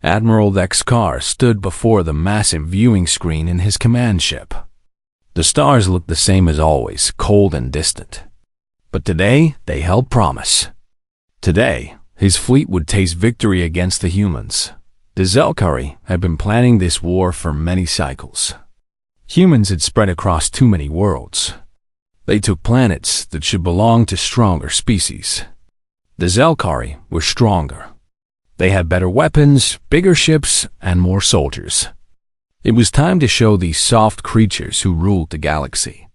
Admiral Vexcar stood before the massive viewing screen in his command ship. The stars looked the same as always, cold and distant. But today, they held promise. Today, his fleet would taste victory against the humans. The Zelkari had been planning this war for many cycles. Humans had spread across too many worlds. They took planets that should belong to stronger species. The Zelkari were stronger. They had better weapons, bigger ships, and more soldiers. It was time to show these soft creatures who ruled the galaxy.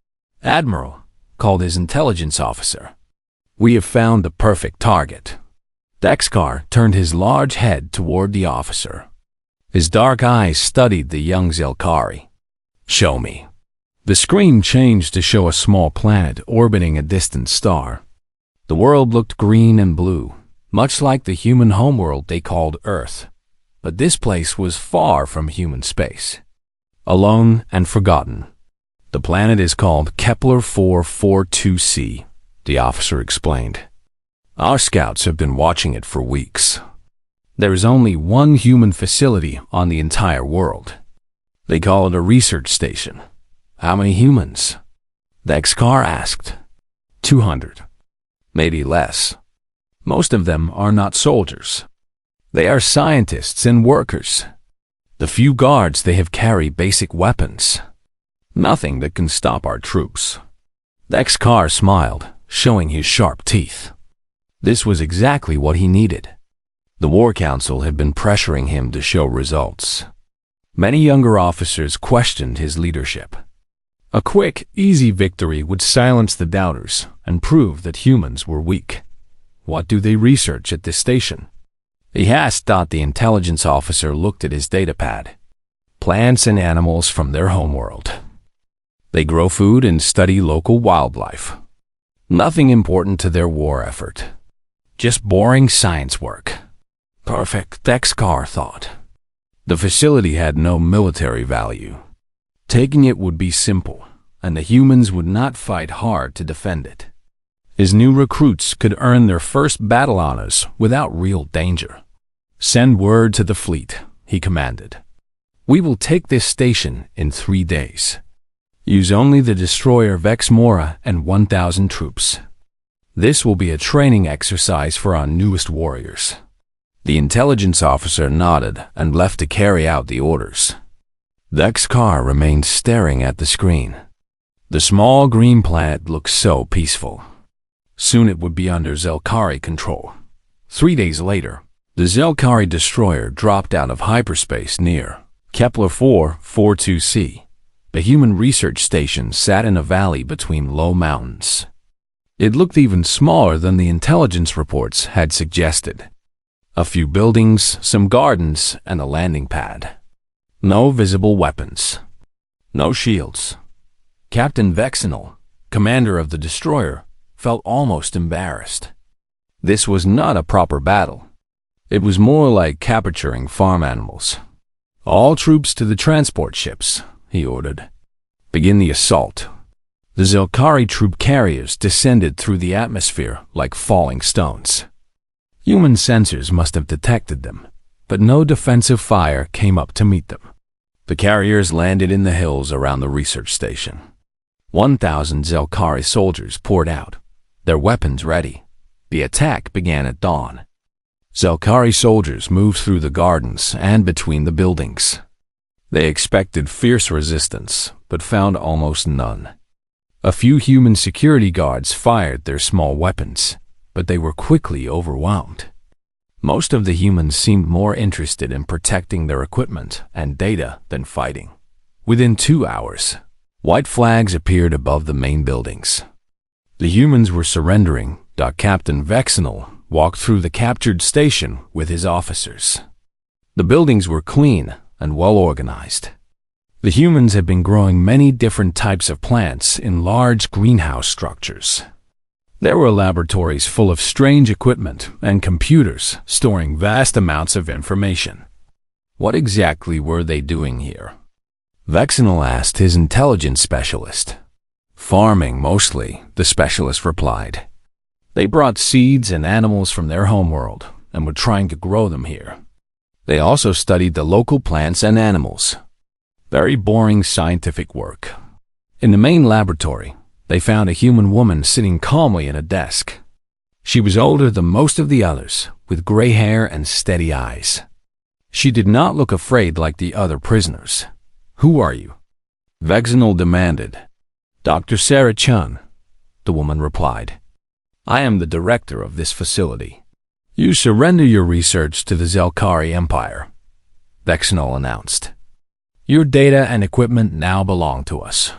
Admiral called his intelligence officer. "We have found the perfect target." Dexcar turned his large head toward the officer. His dark eyes studied the young Zelkari. "Show me." The screen changed to show a small planet orbiting a distant star. The world looked green and blue, much like the human homeworld they called Earth. But this place was far from human space. Alone and forgotten. "The planet is called Kepler 442c, the officer explained. "Our scouts have been watching it for weeks. There is only one human facility on the entire world. They call it a research station. How many humans?" Vexcar asked. 200. Maybe less. Most of them are not soldiers. They are scientists and workers. The few guards they have carry basic weapons. Nothing that can stop our troops. Vexcar smiled, showing his sharp teeth. This was exactly what he needed. The War Council had been pressuring him to show results. Many younger officers questioned his leadership. A quick, easy victory would silence the doubters and prove that humans were weak. "What do they research at this station?" He asked. The intelligence officer looked at his datapad. "Plants and animals from their homeworld. They grow food and study local wildlife. Nothing important to their war effort. Just boring science work." Perfect, Dexcar thought. The facility had no military value. Taking it would be simple, and the humans would not fight hard to defend it. His new recruits could earn their first battle honors without real danger. "Send word to the fleet," he commanded. "We will take this station in 3 days. Use only the destroyer Vexmora and 1,000 troops. This will be a training exercise for our newest warriors." The intelligence officer nodded and left to carry out the orders. Vexcar remained staring at the screen. The small green planet looked so peaceful. Soon it would be under Zelkari control. 3 days later, the Zelkari destroyer dropped out of hyperspace near Kepler 442c. The human research station sat in a valley between low mountains. It looked even smaller than the intelligence reports had suggested. A few buildings, some gardens, and a landing pad. No visible weapons. No shields. Captain Vexenal, commander of the destroyer, felt almost embarrassed. This was not a proper battle. It was more like capturing farm animals. "All troops to the transport ships," he ordered. "Begin the assault." The Zelkari troop carriers descended through the atmosphere like falling stones. Human sensors must have detected them, but no defensive fire came up to meet them. The carriers landed in the hills around the research station. 1,000 Zelkari soldiers poured out, their weapons ready. The attack began at dawn. Zelkari soldiers moved through the gardens and between the buildings. They expected fierce resistance, but found almost none. A few human security guards fired their small weapons, but they were quickly overwhelmed. Most of the humans seemed more interested in protecting their equipment and data than fighting. Within 2 hours, white flags appeared above the main buildings. The humans were surrendering. Captain Vexenal walked through the captured station with his officers. The buildings were clean and well organized. The humans had been growing many different types of plants in large greenhouse structures. There were laboratories full of strange equipment and computers storing vast amounts of information. What exactly were they doing here? Vexenal asked his intelligence specialist. "Farming, mostly," the specialist replied. "They brought seeds and animals from their homeworld and were trying to grow them here. They also studied the local plants and animals. Very boring scientific work. In the main laboratory, they found a human woman sitting calmly at a desk. She was older than most of the others, with gray hair and steady eyes. She did not look afraid like the other prisoners. "Who are you?" Vexenol demanded. "Dr. Sarah Chun," the woman replied. "I am the director of this facility." "You surrender your research to the Zelkari Empire," Vexenol announced. "Your data and equipment now belong to us."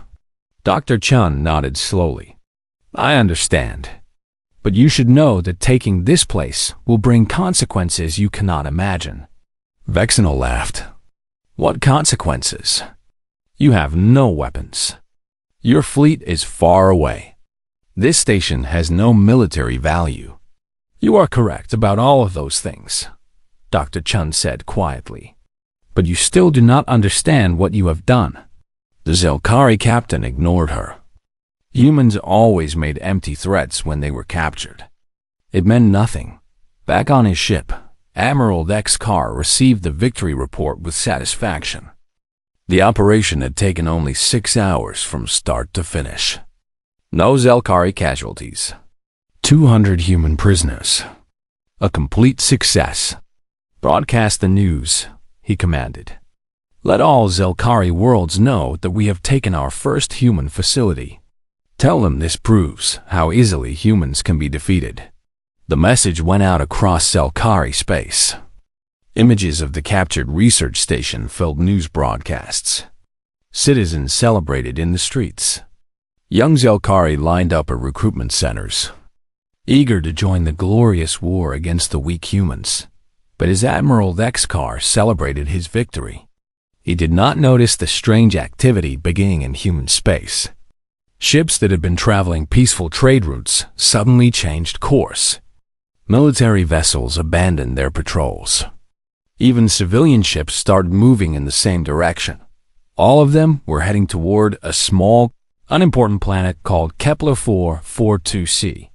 Dr. Chun nodded slowly. "I understand. But you should know that taking this place will bring consequences you cannot imagine." Vexenol laughed. "What consequences?" "You have no weapons. Your fleet is far away. This station has no military value." "You are correct about all of those things," Dr. Chun said quietly. "But you still do not understand what you have done." The Zelkari captain ignored her. Humans always made empty threats when they were captured. It meant nothing. Back on his ship, Admiral Dexkar received the victory report with satisfaction. The operation had taken only 6 hours from start to finish. No Zelkari casualties. 200 human prisoners. A complete success. "Broadcast the news," he commanded. "Let all Zelkari worlds know that we have taken our first human facility. Tell them this proves how easily humans can be defeated." The message went out across Zelkari space. Images of the captured research station filled news broadcasts. Citizens celebrated in the streets. Young Zelkari lined up at recruitment centers, eager to join the glorious war against the weak humans. But as Admiral Dexkar celebrated his victory, he did not notice the strange activity beginning in human space. Ships that had been traveling peaceful trade routes suddenly changed course. Military vessels abandoned their patrols. Even civilian ships started moving in the same direction. All of them were heading toward a small, unimportant planet called Kepler 442c.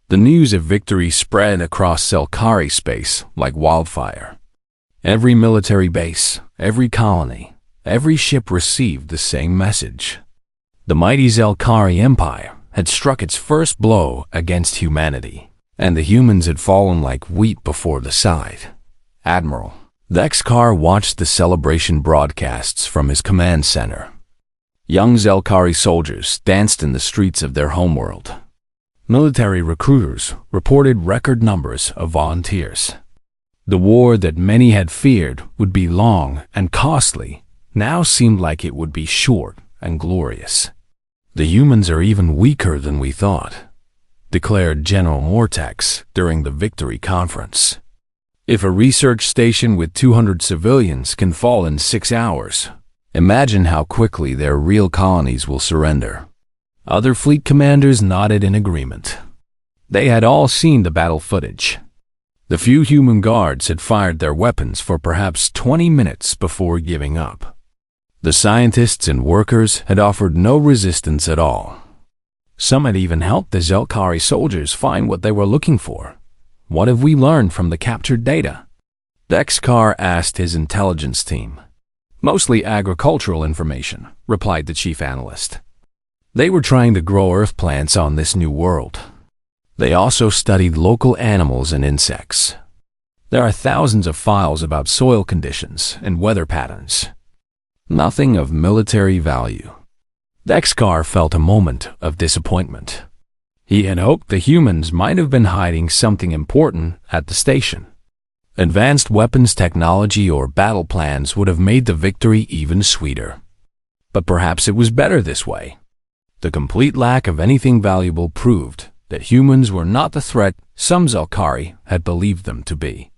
The news of victory spread across Zelkari space like wildfire. Every military base, every colony, every ship received the same message. The mighty Zelkari Empire had struck its first blow against humanity, and the humans had fallen like wheat before the scythe. Admiral Dexkar watched the celebration broadcasts from his command center. Young Zelkari soldiers danced in the streets of their homeworld. Military recruiters reported record numbers of volunteers. The war that many had feared would be long and costly now seemed like it would be short and glorious. "The humans are even weaker than we thought," declared General Mortex during the victory conference. "If a research station with 200 civilians can fall in 6 hours, imagine how quickly their real colonies will surrender." Other fleet commanders nodded in agreement. They had all seen the battle footage. The few human guards had fired their weapons for perhaps 20 minutes before giving up. The scientists and workers had offered no resistance at all. Some had even helped the Zelkari soldiers find what they were looking for. "What have we learned from the captured data?" Dexkar asked his intelligence team. "Mostly agricultural information," replied the chief analyst. They were trying to grow earth plants on this new world. They also studied local animals and insects. There are thousands of files about soil conditions and weather patterns. Nothing of military value. Dexkar felt a moment of disappointment. He had hoped the humans might have been hiding something important at the station. Advanced weapons technology or battle plans would have made the victory even sweeter. But perhaps it was better this way. The complete lack of anything valuable proved that humans were not the threat some Zelkari had believed them to be.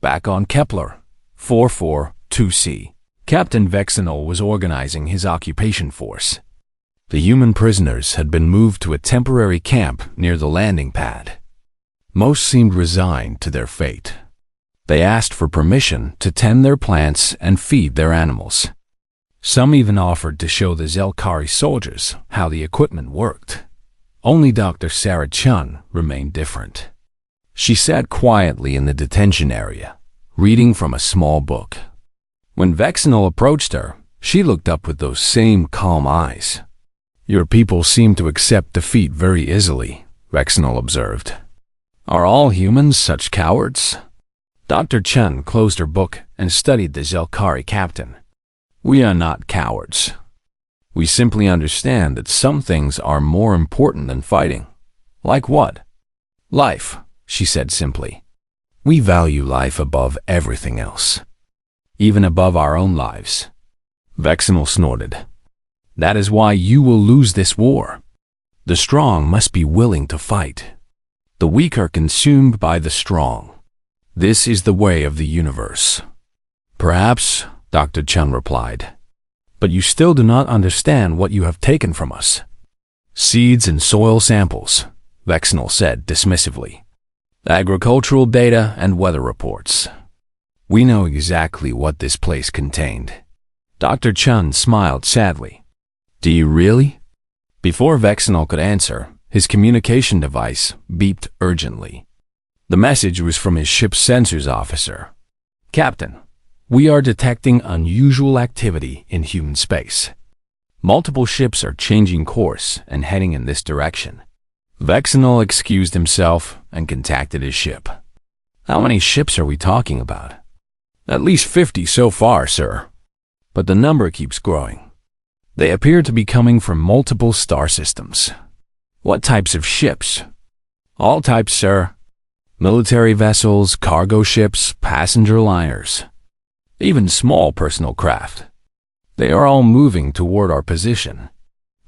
Back on Kepler 442c, Captain Vexenol was organizing his occupation force. The human prisoners had been moved to a temporary camp near the landing pad. Most seemed resigned to their fate. They asked for permission to tend their plants and feed their animals. Some even offered to show the Zelkari soldiers how the equipment worked. Only Dr. Sarah Chun remained different. She sat quietly in the detention area, reading from a small book. When Vexenal approached her, she looked up with those same calm eyes. "Your people seem to accept defeat very easily," Vexenal observed. "Are all humans such cowards?" Dr. Chen closed her book and studied the Zelkari captain. "We are not cowards. We simply understand that some things are more important than fighting." "Like what?" "Life," she said simply. "We value life above everything else, even above our own lives." Vexenal snorted. "That is why you will lose this war. The strong must be willing to fight. The weak are consumed by the strong. This is the way of the universe." "Perhaps," Dr. Chen replied. "But you still do not understand what you have taken from us." "Seeds and soil samples," Vexenal said dismissively. "Agricultural data and weather reports. We know exactly what this place contained." Dr. Chen smiled sadly. "Do you really?" Before Vexenal could answer, his communication device beeped urgently. The message was from his ship's sensors officer. "Captain, we are detecting unusual activity in human space. Multiple ships are changing course and heading in this direction." Vexenal excused himself and contacted his ship. "How many ships are we talking about?" "At least 50 so far, sir. But the number keeps growing. They appear to be coming from multiple star systems." "What types of ships?" "All types, sir. Military vessels, cargo ships, passenger liners, even small personal craft. They are all moving toward our position."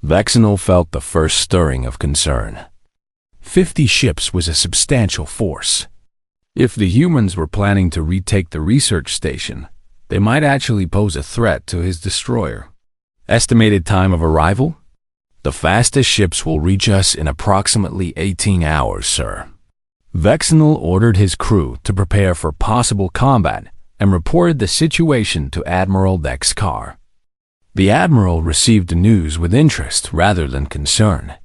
Vexenal felt the first stirring of concern. 50 ships was a substantial force. If the humans were planning to retake the research station, they might actually pose a threat to his destroyer. "Estimated time of arrival?" "The fastest ships will reach us in approximately 18 hours, sir." Vexenal ordered his crew to prepare for possible combat and reported the situation to Admiral Dexcar. The Admiral received the news with interest rather than concern.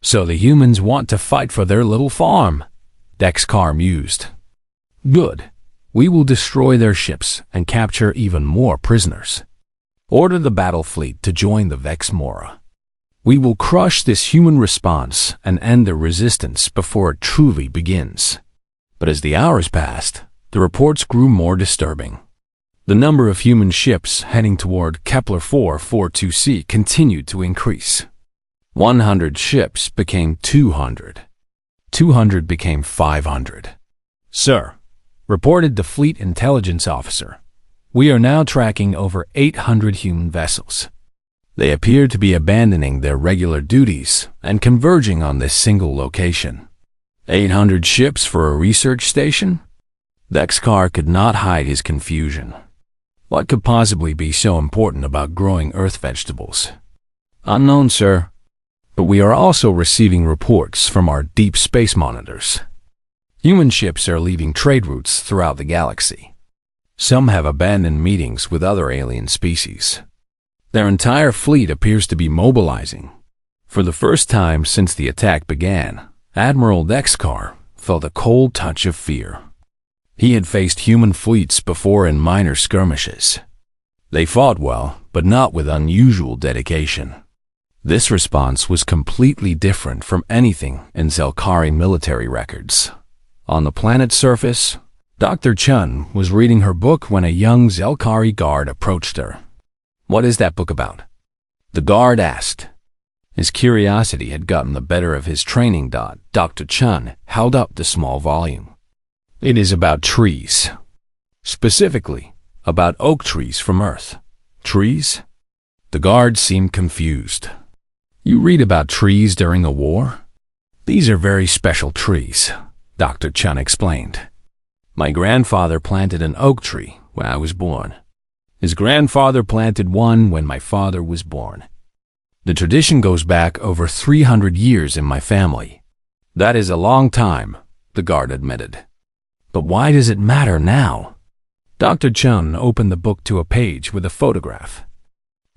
"So the humans want to fight for their little farm," Dexcar mused. "Good. We will destroy their ships and capture even more prisoners. Order the battle fleet to join the Vexmora. We will crush this human response and end their resistance before it truly begins." But as the hours passed, the reports grew more disturbing. The number of human ships heading toward Kepler 442c continued to increase. 100 ships became 200. 200 became 500. "Sir," reported the Fleet Intelligence Officer, "we are now tracking over 800 human vessels. They appear to be abandoning their regular duties and converging on this single location." 800 ships for a research station? Dexcar could not hide his confusion. What could possibly be so important about growing Earth vegetables? "Unknown, sir. But we are also receiving reports from our deep space monitors. Human ships are leaving trade routes throughout the galaxy. Some have abandoned meetings with other alien species. Their entire fleet appears to be mobilizing." For the first time since the attack began, Admiral Dexcar felt a cold touch of fear. He had faced human fleets before in minor skirmishes. They fought well, but not with unusual dedication. This response was completely different from anything in Zelkari military records. On the planet's surface, Dr. Chen was reading her book when a young Zelkari guard approached her. "What is that book about?" the guard asked. His curiosity had gotten the better of his training. Dr. Chen held up the small volume. "It is about trees. Specifically, about oak trees from Earth." "Trees?" The guard seemed confused. "You read about trees during a war?" "These are very special trees," Dr. Chen explained. "My grandfather planted an oak tree when I was born. His grandfather planted one when my father was born. The tradition goes back over 300 years in my family." "That is a long time," the guard admitted. "But why does it matter now?" Dr. Chen opened the book to a page with a photograph.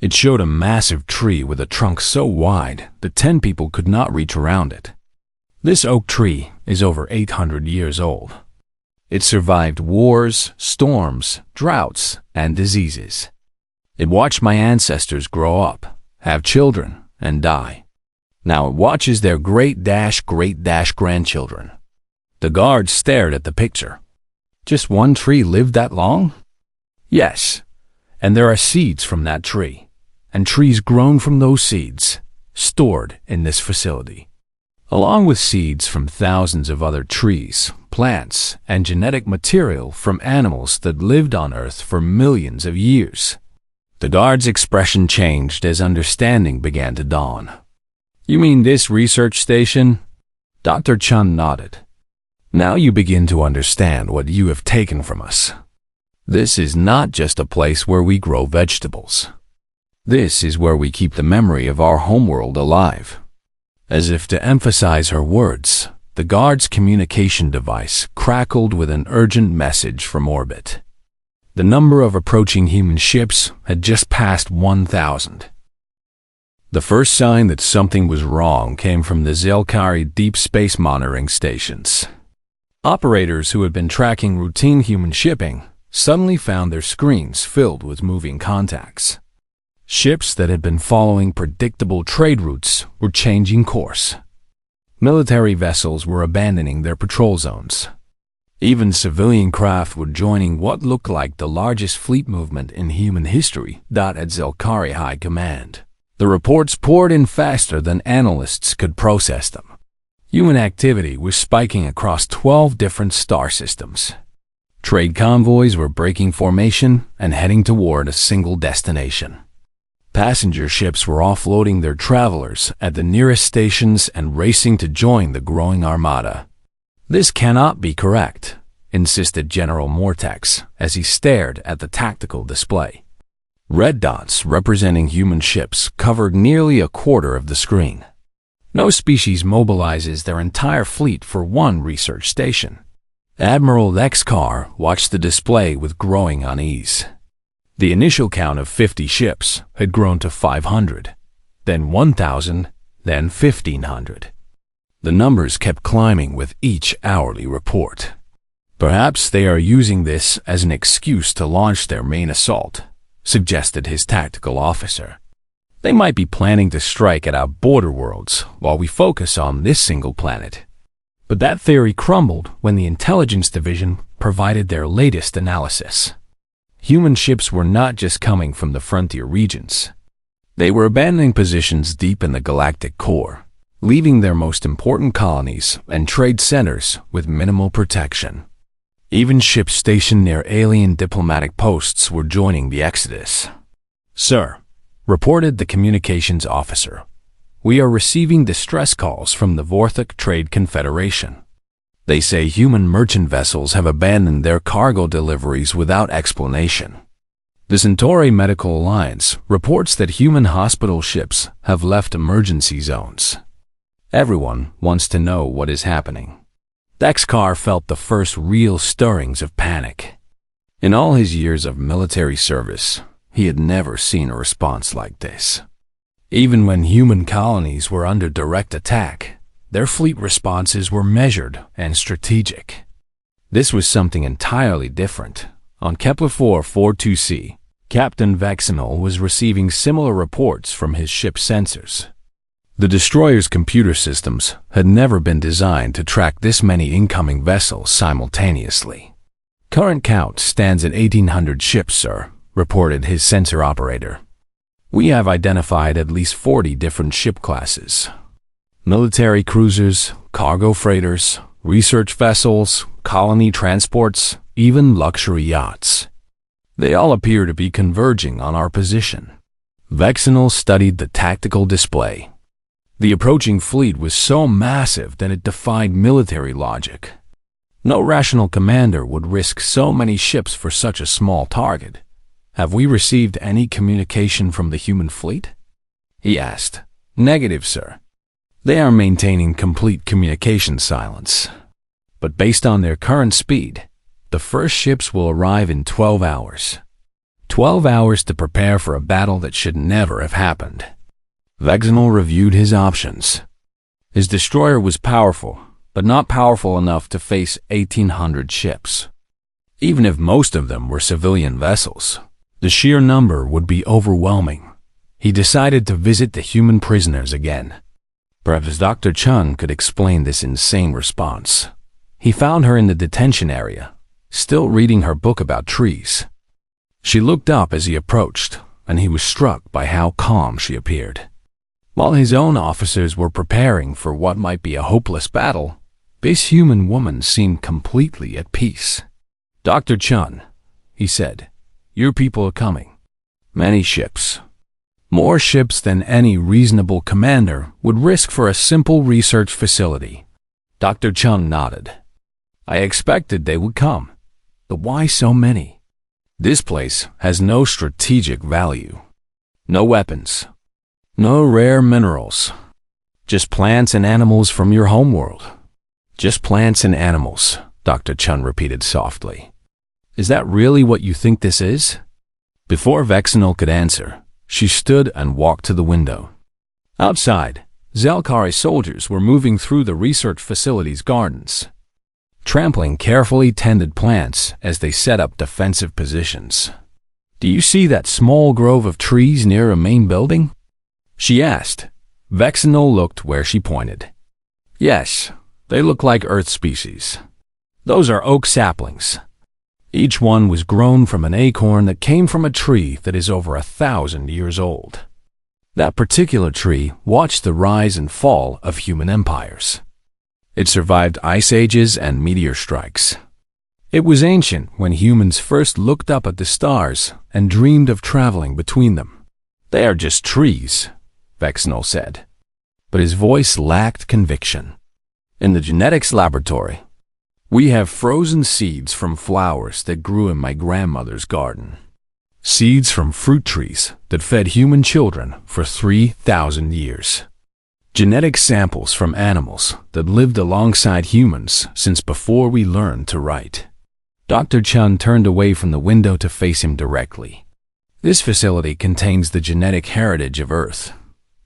It showed a massive tree with a trunk so wide that 10 people could not reach around it. "This oak tree is over 800 years old. It survived wars, storms, droughts, and diseases. It watched my ancestors grow up, have children, and die. Now it watches their great-grandchildren. The guards stared at the picture. Just one tree lived that long? Yes, and there are seeds from that tree, and trees grown from those seeds, stored in this facility, along with seeds from thousands of other trees, plants, and genetic material from animals that lived on Earth for millions of years. The guard's expression changed as understanding began to dawn. You mean this research station? Dr. Chun nodded. Now you begin to understand what you have taken from us. This is not just a place where we grow vegetables. This is where we keep the memory of our homeworld alive. As if to emphasize her words, the guard's communication device crackled with an urgent message from orbit. The number of approaching human ships had just passed 1,000. The first sign that something was wrong came from the Zelkari deep space monitoring stations. Operators who had been tracking routine human shipping suddenly found their screens filled with moving contacts. Ships that had been following predictable trade routes were changing course. Military vessels were abandoning their patrol zones. Even civilian craft were joining what looked like the largest fleet movement in human history. At Zelkari High Command, the reports poured in faster than analysts could process them. Human activity was spiking across 12 different star systems. Trade convoys were breaking formation and heading toward a single destination. Passenger ships were offloading their travelers at the nearest stations and racing to join the growing armada. This cannot be correct, insisted General Mortex as he stared at the tactical display. Red dots representing human ships covered nearly a quarter of the screen. No species mobilizes their entire fleet for one research station. Admiral Lexcar watched the display with growing unease. The initial count of 50 ships had grown to 500, then 1,000, then 1,500. The numbers kept climbing with each hourly report. Perhaps they are using this as an excuse to launch their main assault, suggested his tactical officer. They might be planning to strike at our border worlds while we focus on this single planet. But that theory crumbled when the intelligence division provided their latest analysis. Human ships were not just coming from the frontier regions. They were abandoning positions deep in the galactic core, leaving their most important colonies and trade centers with minimal protection. Even ships stationed near alien diplomatic posts were joining the exodus. Sir, reported the communications officer, we are receiving distress calls from the Vorthok Trade Confederation. They say human merchant vessels have abandoned their cargo deliveries without explanation. The Centauri Medical Alliance reports that human hospital ships have left emergency zones. Everyone wants to know what is happening. Dexcar felt the first real stirrings of panic. In all his years of military service, he had never seen a response like this. Even when human colonies were under direct attack, their fleet responses were measured and strategic. This was something entirely different. On Kepler-4 42C, Captain Vexenol was receiving similar reports from his ship's sensors. The destroyer's computer systems had never been designed to track this many incoming vessels simultaneously. Current count stands at 1,800 ships, sir, reported his sensor operator. We have identified at least 40 different ship classes. Military cruisers, cargo freighters, research vessels, colony transports, even luxury yachts. They all appear to be converging on our position. Vexenol studied the tactical display. The approaching fleet was so massive that it defied military logic. No rational commander would risk so many ships for such a small target. Have we received any communication from the human fleet? He asked. Negative, sir. They are maintaining complete communication silence. But based on their current speed, the first ships will arrive in 12 hours. 12 hours to prepare for a battle that should never have happened. Vexenol reviewed his options. His destroyer was powerful, but not powerful enough to face 1,800 ships. Even if most of them were civilian vessels, the sheer number would be overwhelming. He decided to visit the human prisoners again. Perhaps Dr. Chun could explain this insane response. He found her in the detention area, still reading her book about trees. She looked up as he approached, and he was struck by how calm she appeared. While his own officers were preparing for what might be a hopeless battle, this human woman seemed completely at peace. "Dr. Chun," he said, "your people are coming. Many ships. More ships than any reasonable commander would risk for a simple research facility." Dr. Chun nodded. "I expected they would come. But why so many? This place has no strategic value. No weapons. No rare minerals. Just plants and animals from your homeworld." "Just plants and animals," Dr. Chun repeated softly. "Is that really what you think this is?" Before Vexenol could answer, she stood and walked to the window. Outside, Zelkari soldiers were moving through the research facility's gardens, trampling carefully tended plants as they set up defensive positions. "Do you see that small grove of trees near a main building?" she asked. Vexenol looked where she pointed. "Yes, they look like Earth species. Those are oak saplings. Each one was grown from an acorn that came from a tree that is over 1,000 years old. That particular tree watched the rise and fall of human empires. It survived ice ages and meteor strikes. It was ancient when humans first looked up at the stars and dreamed of traveling between them. They are just trees," Vexenol said. But his voice lacked conviction. "In the genetics laboratory, we have frozen seeds from flowers that grew in my grandmother's garden. Seeds from fruit trees that fed human children for 3,000 years. Genetic samples from animals that lived alongside humans since before we learned to write." Dr. Chun turned away from the window to face him directly. "This facility contains the genetic heritage of Earth.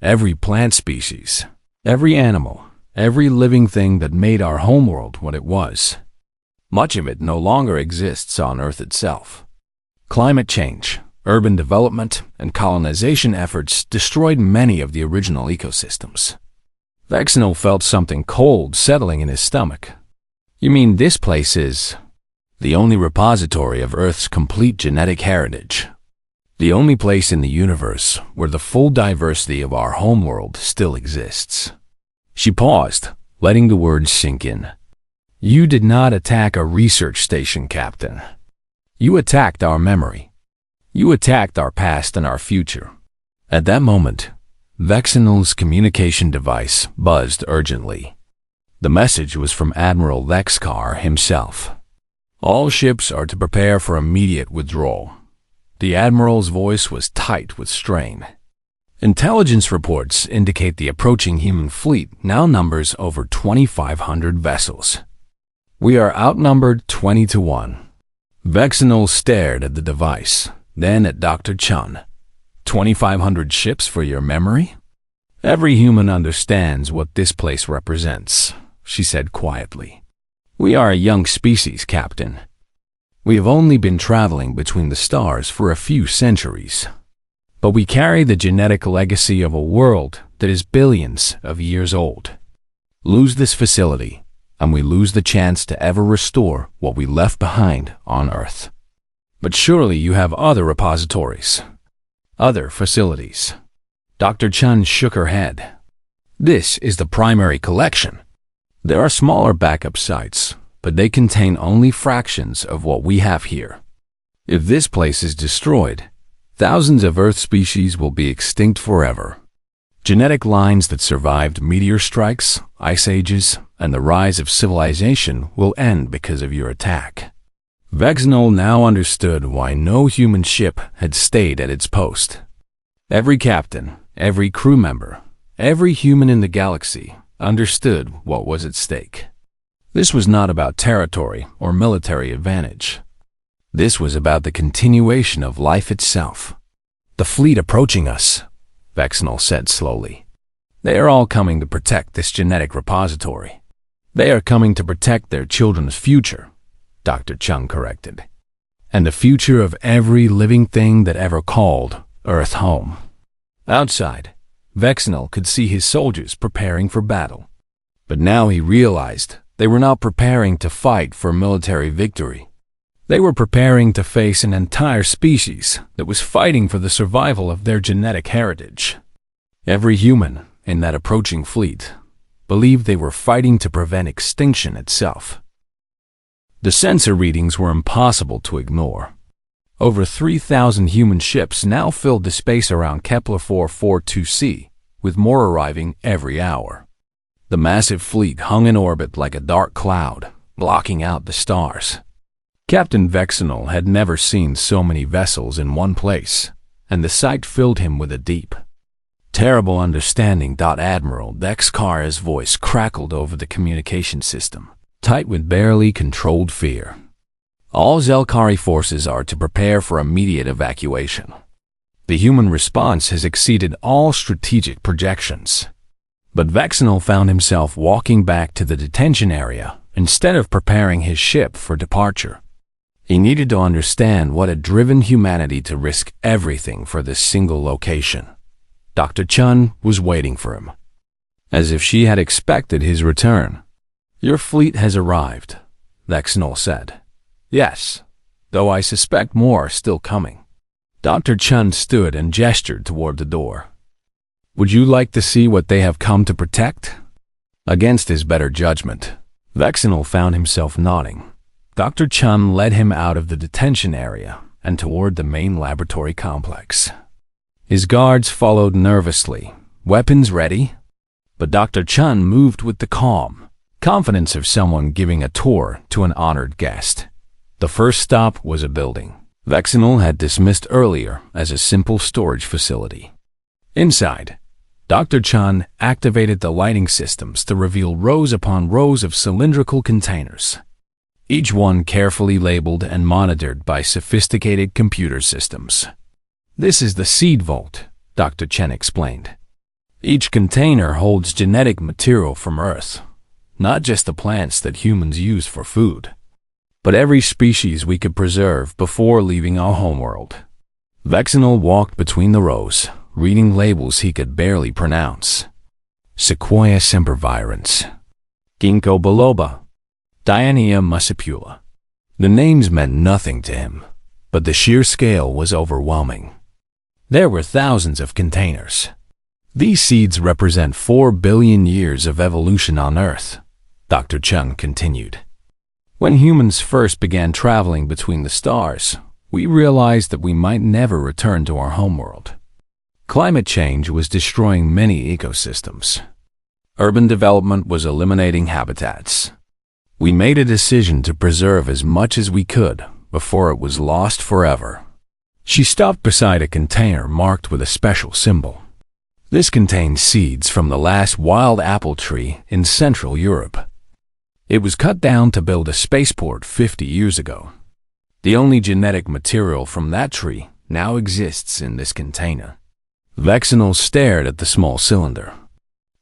Every plant species, every animal, every living thing that made our homeworld what it was. Much of it no longer exists on Earth itself. Climate change, urban development, and colonization efforts destroyed many of the original ecosystems." Vexenol felt something cold settling in his stomach. "You mean this place is the only repository of Earth's complete genetic heritage? The only place in the universe where the full diversity of our homeworld still exists?" She paused, letting the words sink in. "You did not attack a research station, Captain. You attacked our memory. You attacked our past and our future." At that moment, Vexenol's communication device buzzed urgently. The message was from Admiral Lexkar himself. "All ships are to prepare for immediate withdrawal." The Admiral's voice was tight with strain. "Intelligence reports indicate the approaching human fleet now numbers over 2,500 vessels. We are outnumbered 20 to 1. Vexenol stared at the device, then at Dr. Chun. 2,500 ships for your memory? "Every human understands what this place represents," she said quietly. "We are a young species, Captain. We have only been traveling between the stars for a few centuries. But we carry the genetic legacy of a world that is billions of years old. Lose this facility, and we lose the chance to ever restore what we left behind on Earth." "But surely you have other repositories, other facilities." Dr. Chun shook her head. "This is the primary collection. There are smaller backup sites, but they contain only fractions of what we have here. If this place is destroyed, thousands of Earth species will be extinct forever. Genetic lines that survived meteor strikes, ice ages, and the rise of civilization will end because of your attack." Vexenol now understood why no human ship had stayed at its post. Every captain, every crew member, every human in the galaxy understood what was at stake. This was not about territory or military advantage. This was about the continuation of life itself. "The fleet approaching us," Vexenol said slowly. "They are all coming to protect this genetic repository. They are coming to protect their children's future." Dr. Chung corrected, and the future of every living thing that ever called Earth home. Outside, Vexenal could see his soldiers preparing for battle. But now he realized they were not preparing to fight for military victory. They were preparing to face an entire species that was fighting for the survival of their genetic heritage. Every human in that approaching fleet believed they were fighting to prevent extinction itself. The sensor readings were impossible to ignore. Over 3,000 human ships now filled the space around Kepler 442c, with more arriving every hour. The massive fleet hung in orbit like a dark cloud, blocking out the stars. Captain Vexenal had never seen so many vessels in one place, and the sight filled him with a deep, terrible understanding. Admiral Dexkara's voice crackled over the communication system, tight with barely controlled fear. All Zelkari forces are to prepare for immediate evacuation. The human response has exceeded all strategic projections. But Vexenal found himself walking back to the detention area instead of preparing his ship for departure. He needed to understand what had driven humanity to risk everything for this single location. Dr. Chun was waiting for him, as if she had expected his return. "Your fleet has arrived," Vexenal said. "Yes, though I suspect more are still coming." Dr. Chun stood and gestured toward the door. "Would you like to see what they have come to protect?" Against his better judgment, Vexenal found himself nodding. Dr. Chun led him out of the detention area and toward the main laboratory complex. His guards followed nervously, weapons ready, but Dr. Chun moved with the calm confidence of someone giving a tour to an honored guest. The first stop was a building Vexenal had dismissed earlier as a simple storage facility. Inside, Dr. Chun activated the lighting systems to reveal rows upon rows of cylindrical containers, each one carefully labeled and monitored by sophisticated computer systems. "This is the seed vault," Dr. Chen explained. "Each container holds genetic material from Earth, not just the plants that humans use for food, but every species we could preserve before leaving our homeworld." Vexenal walked between the rows, reading labels he could barely pronounce. Sequoia sempervirens, Ginkgo biloba, Diania muscipula. The names meant nothing to him, but the sheer scale was overwhelming. There were thousands of containers. "These seeds represent 4 billion years of evolution on Earth," Dr. Chung continued. "When humans first began traveling between the stars, we realized that we might never return to our homeworld. Climate change was destroying many ecosystems. Urban development was eliminating habitats. We made a decision to preserve as much as we could before it was lost forever." She stopped beside a container marked with a special symbol. This contained seeds from the last wild apple tree in Central Europe. It was cut down to build a spaceport 50 years ago. The only genetic material from that tree now exists in this container. Vexenal stared at the small cylinder.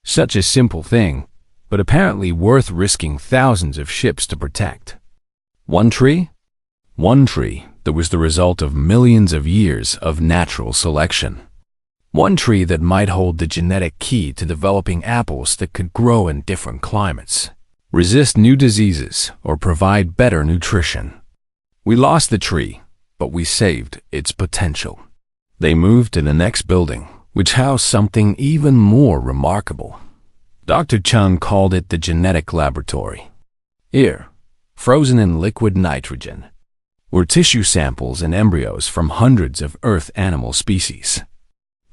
Such a simple thing, but apparently worth risking thousands of ships to protect. One tree? One tree that was the result of millions of years of natural selection. One tree that might hold the genetic key to developing apples that could grow in different climates, resist new diseases, or provide better nutrition. We lost the tree, but we saved its potential. They moved to the next building, which housed something even more remarkable. Dr. Chung called it the genetic laboratory. Here, frozen in liquid nitrogen, were tissue samples and embryos from hundreds of Earth animal species.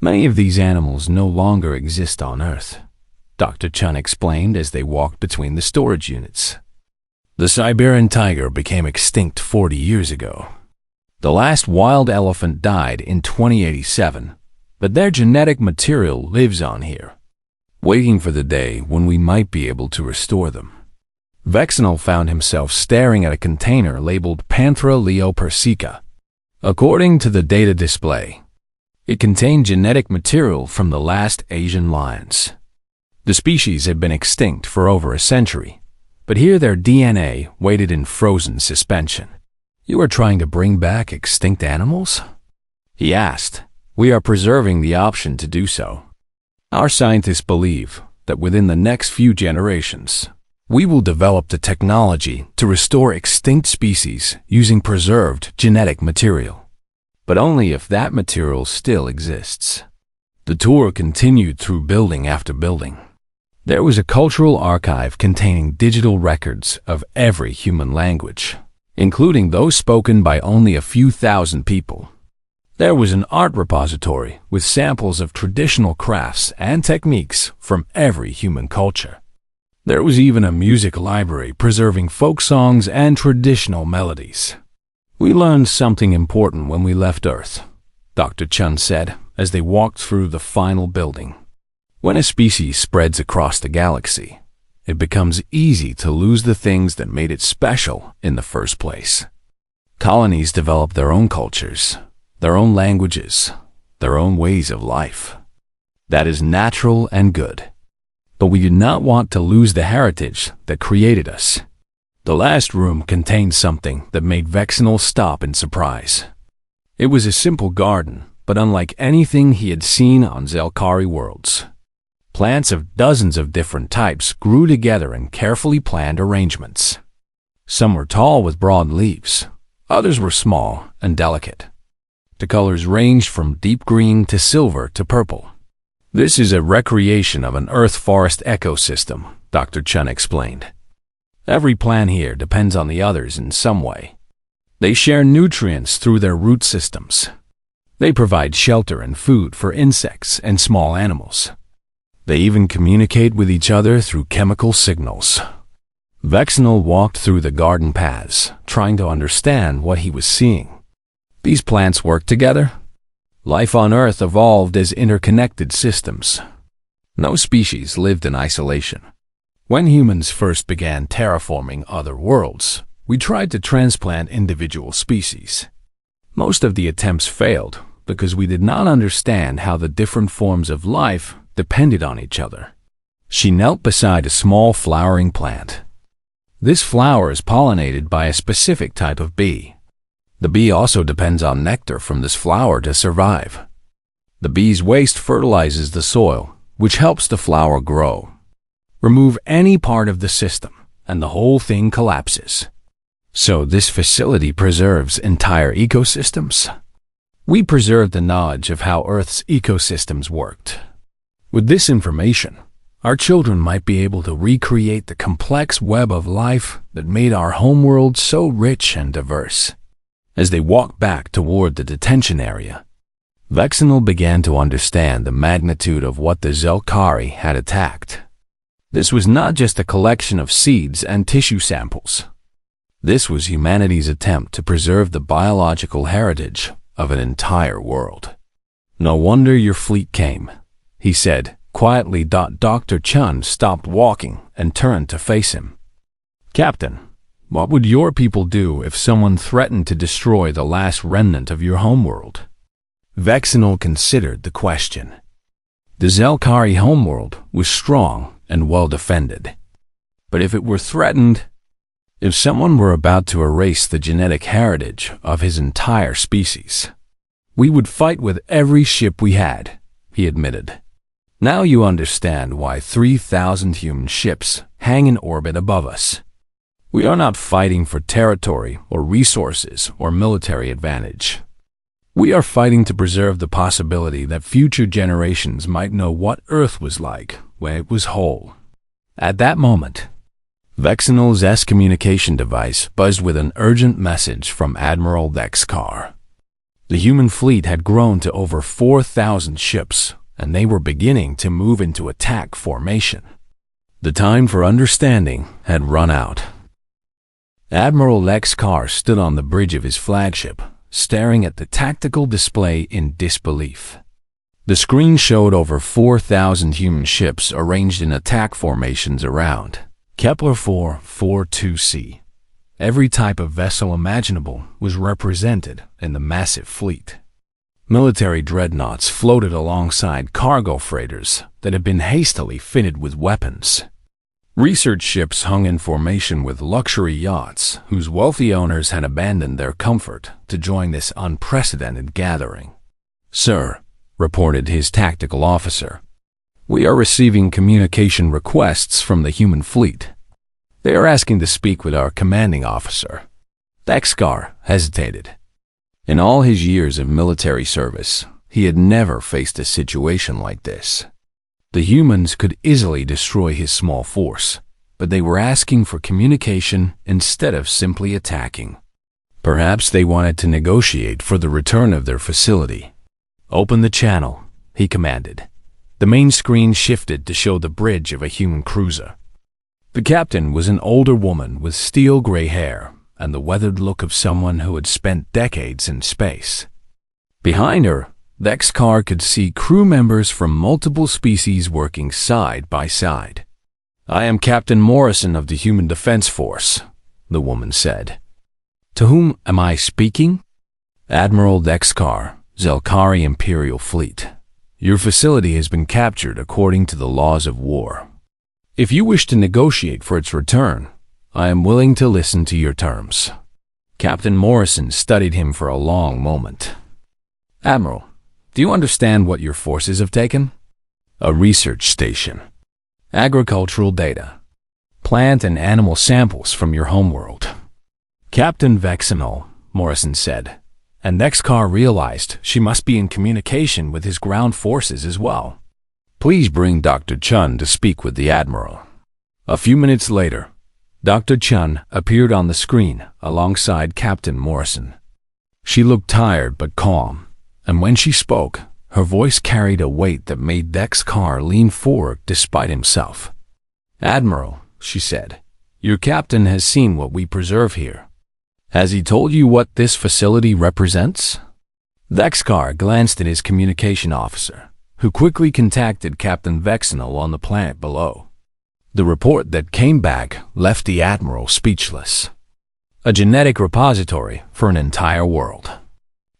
Many of these animals no longer exist on Earth, Dr. Chun explained as they walked between the storage units. The Siberian tiger became extinct 40 years ago. The last wild elephant died in 2087, but their genetic material lives on here, waiting for the day when we might be able to restore them. Vexenal found himself staring at a container labeled Panthera leo persica. According to the data display, it contained genetic material from the last Asian lions. The species had been extinct for over a century, but here their DNA waited in frozen suspension. "You are trying to bring back extinct animals?" he asked. "We are preserving the option to do so. Our scientists believe that within the next few generations, we will develop the technology to restore extinct species using preserved genetic material, but only if that material still exists." The tour continued through building after building. There was a cultural archive containing digital records of every human language, including those spoken by only a few thousand people. There was an art repository with samples of traditional crafts and techniques from every human culture. There was even a music library preserving folk songs and traditional melodies. "We learned something important when we left Earth," Dr. Chun said as they walked through the final building. "When a species spreads across the galaxy, it becomes easy to lose the things that made it special in the first place. Colonies develop their own cultures, their own languages, their own ways of life. That is natural and good. But we do not want to lose the heritage that created us." The last room contained something that made Vexenol stop in surprise. It was a simple garden, but unlike anything he had seen on Zelkari worlds. Plants of dozens of different types grew together in carefully planned arrangements. Some were tall with broad leaves, others were small and delicate. The colors ranged from deep green to silver to purple. "This is a recreation of an earth-forest ecosystem," Dr. Chun explained. "Every plant here depends on the others in some way. They share nutrients through their root systems. They provide shelter and food for insects and small animals. They even communicate with each other through chemical signals." Vexenol walked through the garden paths, trying to understand what he was seeing. These plants work together? Life on Earth evolved as interconnected systems. No species lived in isolation. When humans first began terraforming other worlds, we tried to transplant individual species. Most of the attempts failed because we did not understand how the different forms of life depended on each other. She knelt beside a small flowering plant. This flower is pollinated by a specific type of bee. The bee also depends on nectar from this flower to survive. The bee's waste fertilizes the soil, which helps the flower grow. Remove any part of the system, and the whole thing collapses. So this facility preserves entire ecosystems? We preserved the knowledge of how Earth's ecosystems worked. With this information, our children might be able to recreate the complex web of life that made our homeworld so rich and diverse. As they walked back toward the detention area, Vexenol began to understand the magnitude of what the Zelkari had attacked. This was not just a collection of seeds and tissue samples. This was humanity's attempt to preserve the biological heritage of an entire world. "No wonder your fleet came," he said quietly. Dr. Chun stopped walking and turned to face him. "Captain, what would your people do if someone threatened to destroy the last remnant of your homeworld?" Vexenol considered the question. The Zelkari homeworld was strong and well defended. But if it were threatened, if someone were about to erase the genetic heritage of his entire species, we would fight with every ship we had, he admitted. Now you understand why 3,000 human ships hang in orbit above us. We are not fighting for territory or resources or military advantage. We are fighting to preserve the possibility that future generations might know what Earth was like when it was whole. At that moment, Vexenol's S-communication device buzzed with an urgent message from Admiral Dexkar. The human fleet had grown to over 4,000 ships, and they were beginning to move into attack formation. The time for understanding had run out. Admiral Dexkar stood on the bridge of his flagship, staring at the tactical display in disbelief. The screen showed over 4,000 human ships arranged in attack formations around Kepler 442c. Every type of vessel imaginable was represented in the massive fleet. Military dreadnoughts floated alongside cargo freighters that had been hastily fitted with weapons. Research ships hung in formation with luxury yachts whose wealthy owners had abandoned their comfort to join this unprecedented gathering. "Sir," reported his tactical officer, "we are receiving communication requests from the human fleet. They are asking to speak with our commanding officer." Dexkar hesitated. In all his years of military service, he had never faced a situation like this. The humans could easily destroy his small force, but they were asking for communication instead of simply attacking. Perhaps they wanted to negotiate for the return of their facility. "Open the channel," he commanded. The main screen shifted to show the bridge of a human cruiser. The captain was an older woman with steel gray hair and the weathered look of someone who had spent decades in space. Behind her, Dexkar could see crew members from multiple species working side by side. "I am Captain Morrison of the Human Defense Force," the woman said. "To whom am I speaking?" "Admiral Dexkar, Zelkari Imperial Fleet. Your facility has been captured according to the laws of war. If you wish to negotiate for its return, I am willing to listen to your terms." Captain Morrison studied him for a long moment. "Admiral, do you understand what your forces have taken?" "A research station. Agricultural data. Plant and animal samples from your homeworld." "Captain Vexenol," Morrison said, and Dexkar realized she must be in communication with his ground forces as well. "Please bring Dr. Chun to speak with the Admiral." A few minutes later, Dr. Chun appeared on the screen alongside Captain Morrison. She looked tired but calm, and when she spoke, her voice carried a weight that made Dexkar lean forward despite himself. "Admiral," she said, "your captain has seen what we preserve here. Has he told you what this facility represents?" Dexkar glanced at his communication officer, who quickly contacted Captain Vexenol on the planet below. The report that came back left the Admiral speechless. A genetic repository for an entire world.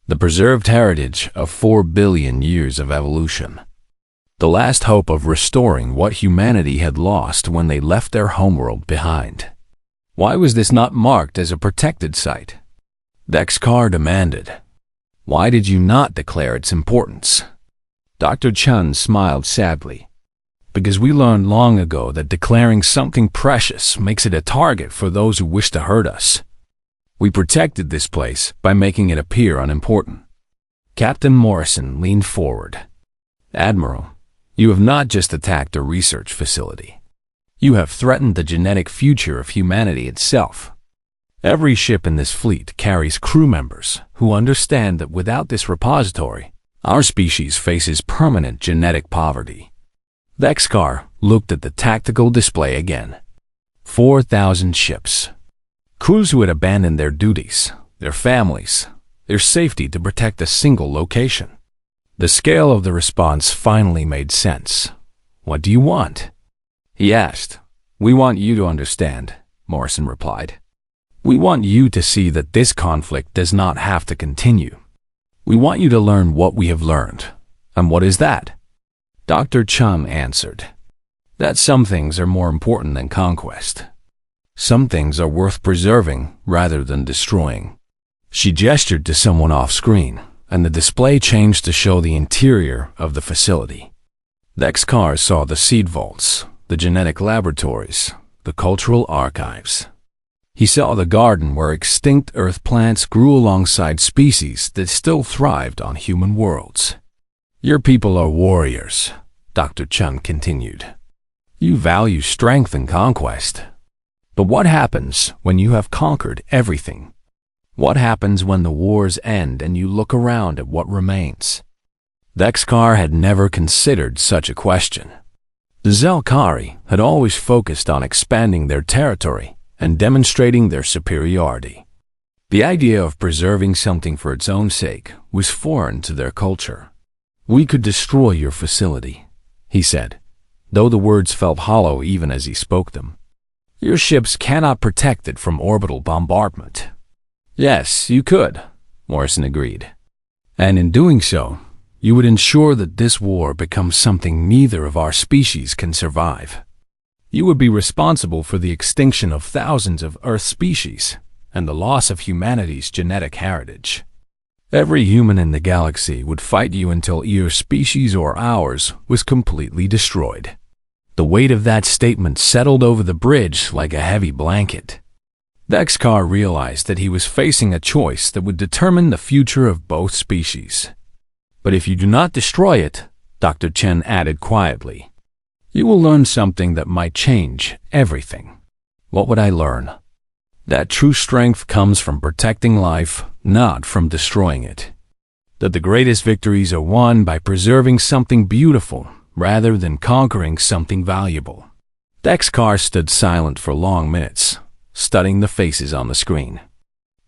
The preserved heritage of 4 billion years of evolution. The last hope of restoring what humanity had lost when they left their homeworld behind. Why was this not marked as a protected site? Dexkar demanded. Why did you not declare its importance? Dr. Chun smiled sadly. Because we learned long ago that declaring something precious makes it a target for those who wish to hurt us. We protected this place by making it appear unimportant. Captain Morrison leaned forward. Admiral, you have not just attacked a research facility. You have threatened the genetic future of humanity itself. Every ship in this fleet carries crew members who understand that without this repository, our species faces permanent genetic poverty. Dexkar looked at the tactical display again. 4,000 ships. Crews who had abandoned their duties, their families, their safety to protect a single location. The scale of the response finally made sense. What do you want? He asked. We want you to understand, Morrison replied. We want you to see that this conflict does not have to continue. We want you to learn what we have learned. And what is that? Dr. Chum answered. That some things are more important than conquest. Some things are worth preserving rather than destroying. She gestured to someone off-screen, and the display changed to show the interior of the facility. Dexkar saw the seed vaults, the genetic laboratories, the cultural archives. He saw the garden where extinct earth plants grew alongside species that still thrived on human worlds. Your people are warriors, Dr. Chun continued. You value strength and conquest. But what happens when you have conquered everything? What happens when the wars end and you look around at what remains? Dexkar had never considered such a question. The Zelkari had always focused on expanding their territory and demonstrating their superiority. The idea of preserving something for its own sake was foreign to their culture. We could destroy your facility, he said, though the words felt hollow even as he spoke them. Your ships cannot protect it from orbital bombardment. Yes, you could, Morrison agreed. And in doing so, you would ensure that this war becomes something neither of our species can survive. You would be responsible for the extinction of thousands of Earth species and the loss of humanity's genetic heritage. Every human in the galaxy would fight you until your species or ours was completely destroyed. The weight of that statement settled over the bridge like a heavy blanket. Dexcar realized that he was facing a choice that would determine the future of both species. But if you do not destroy it, Dr. Chen added quietly, you will learn something that might change everything. What would I learn? That true strength comes from protecting life, not from destroying it. That the greatest victories are won by preserving something beautiful rather than conquering something valuable. Dexcar stood silent for long minutes, studying the faces on the screen.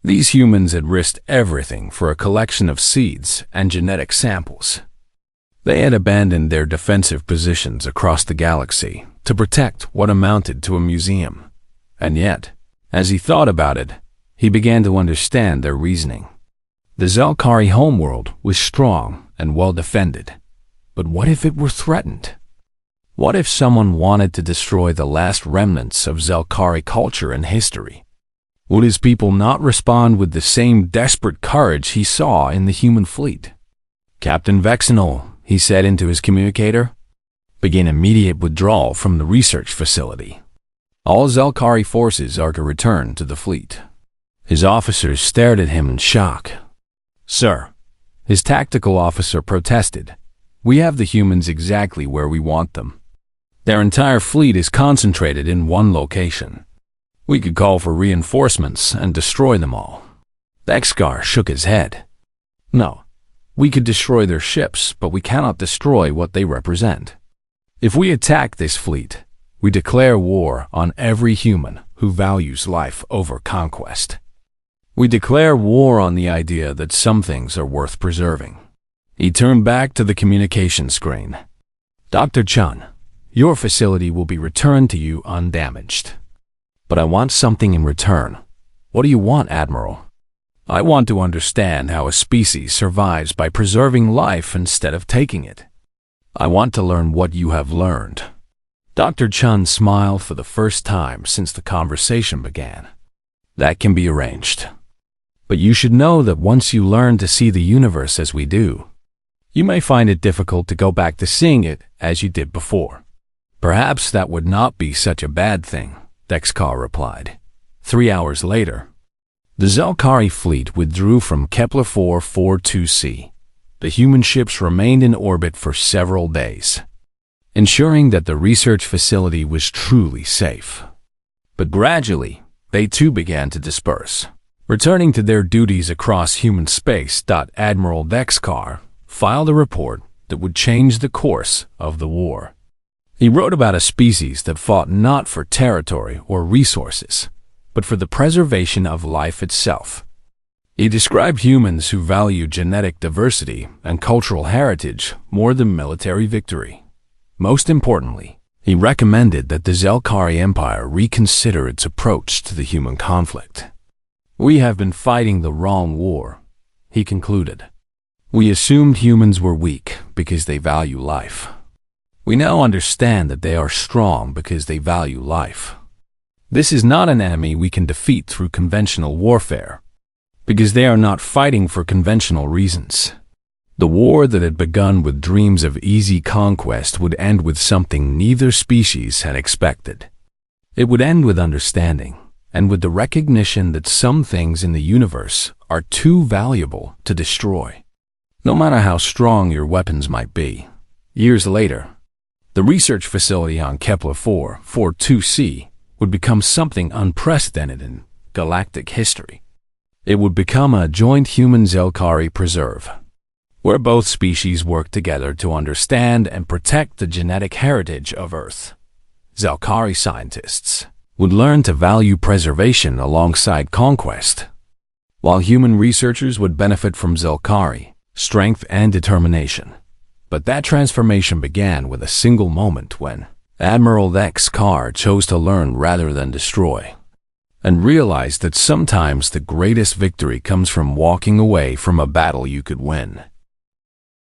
These humans had risked everything for a collection of seeds and genetic samples. They had abandoned their defensive positions across the galaxy to protect what amounted to a museum. And yet, as he thought about it, he began to understand their reasoning. The Zelkari homeworld was strong and well defended. But what if it were threatened? What if someone wanted to destroy the last remnants of Zelkari culture and history? Would his people not respond with the same desperate courage he saw in the human fleet? Captain Vexenol, he said into his communicator, begin immediate withdrawal from the research facility. All Zelkari forces are to return to the fleet. His officers stared at him in shock. Sir, his tactical officer protested. We have the humans exactly where we want them. Their entire fleet is concentrated in one location. We could call for reinforcements and destroy them all. Dexcar shook his head. No, we could destroy their ships, but we cannot destroy what they represent. If we attack this fleet, we declare war on every human who values life over conquest. We declare war on the idea that some things are worth preserving. He turned back to the communication screen. Dr. Chun, your facility will be returned to you undamaged. But I want something in return. What do you want, Admiral? I want to understand how a species survives by preserving life instead of taking it. I want to learn what you have learned. Dr. Chun smiled for the first time since the conversation began. That can be arranged. But you should know that once you learn to see the universe as we do, you may find it difficult to go back to seeing it as you did before. Perhaps that would not be such a bad thing, Dexcar replied. 3 hours later, the Zelkari fleet withdrew from Kepler-4 42c. The human ships remained in orbit for several days, ensuring that the research facility was truly safe. But gradually, they too began to disperse, returning to their duties across human space. Admiral Dexcar filed a report that would change the course of the war. He wrote about a species that fought not for territory or resources, but for the preservation of life itself. He described humans who value genetic diversity and cultural heritage more than military victory. Most importantly, he recommended that the Zelkari Empire reconsider its approach to the human conflict. We have been fighting the wrong war, he concluded. We assumed humans were weak because they value life. We now understand that they are strong because they value life. This is not an enemy we can defeat through conventional warfare, because they are not fighting for conventional reasons. The war that had begun with dreams of easy conquest would end with something neither species had expected. It would end with understanding, and with the recognition that some things in the universe are too valuable to destroy. No matter how strong your weapons might be. Years later, the research facility on Kepler-4 42c would become something unprecedented in galactic history. It would become a joint human-Zelkari preserve, where both species work together to understand and protect the genetic heritage of Earth. Zelkari scientists would learn to value preservation alongside conquest, while human researchers would benefit from Zelkari strength and determination. But that transformation began with a single moment when Admiral Dexcar chose to learn rather than destroy, and realized that sometimes the greatest victory comes from walking away from a battle you could win.